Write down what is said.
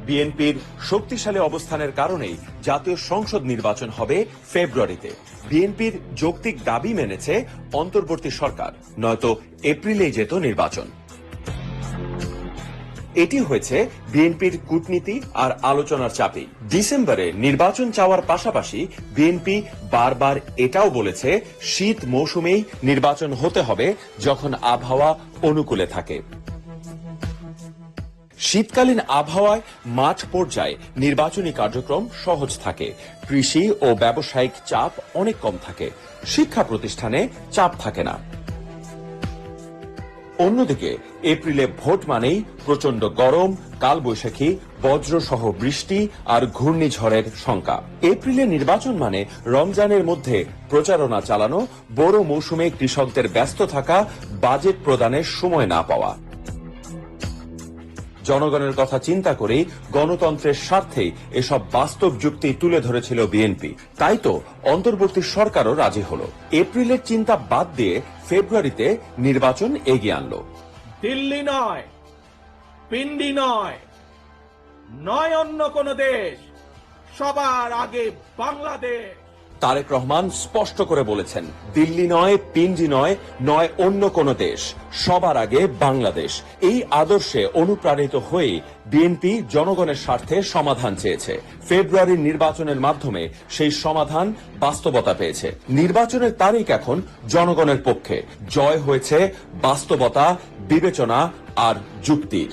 বিএনপির শক্তিশালী অবস্থানের কারণেই জাতীয় সংসদ নির্বাচন হবে ফেব্রুয়ারিতে। বিএনপির যৌক্তিক দাবি মেনেছে অন্তর্বর্তী সরকার, নয়তো এপ্রিলেই যেত নির্বাচন। এটি হয়েছে বিএনপির কূটনীতি আর আলোচনার চাপেই। ডিসেম্বরে নির্বাচন চাওয়ার পাশাপাশি বিএনপি বারবার এটাও বলেছে শীত মৌসুমেই নির্বাচন হতে হবে, যখন আবহাওয়া অনুকূলে থাকে। শীতকালীন আবহাওয়ায় মাঠ পর্যায়ে নির্বাচনী কার্যক্রম সহজ থাকে, কৃষি ও ব্যবসায়িক চাপ অনেক কম থাকে, শিক্ষা প্রতিষ্ঠানে চাপ থাকে না। অন্যদিকে এপ্রিলে ভোট মানেই প্রচন্ড গরম, কালবৈশাখী, বজ্রসহ বৃষ্টি আর ঘূর্ণিঝড়ের শঙ্কা। এপ্রিলে নির্বাচন মানে রমজানের মধ্যে প্রচারণা চালানো, বড় মৌসুমে কৃষকদের ব্যস্ত থাকা, বাজেট প্রদানের সময় না পাওয়া। জনগণের কথা চিন্তা করেই গণতন্ত্রের স্বার্থে এসব বাস্তব যুক্তি তুলে ধরেছিল বিএনপি। তাই তো অন্তর্বর্তী সরকারও রাজি হলো, এপ্রিলের চিন্তা বাদ দিয়ে ফেব্রুয়ারিতে নির্বাচন এগিয়ে আনলো। দিল্লি নয়, পিন্ডি নয়, নয় অন্য কোন দেশ, সবার আগে বাংলাদেশ। তারেক রহমান স্পষ্ট করে বলেছেন, দিল্লি নয়, পিন্ডি নয়, নয় অন্য কোন দেশ, সবার আগে বাংলাদেশ। এই আদর্শে অনুপ্রাণিত হয়ে বিএনপি জনগণের স্বার্থে সমাধান চেয়েছে। ফেব্রুয়ারির নির্বাচনের মাধ্যমে সেই সমাধান বাস্তবতা পেয়েছে। নির্বাচনের তারিখ এখন জনগণের পক্ষে। জয় হয়েছে বাস্তবতা, বিবেচনা আর যুক্তির।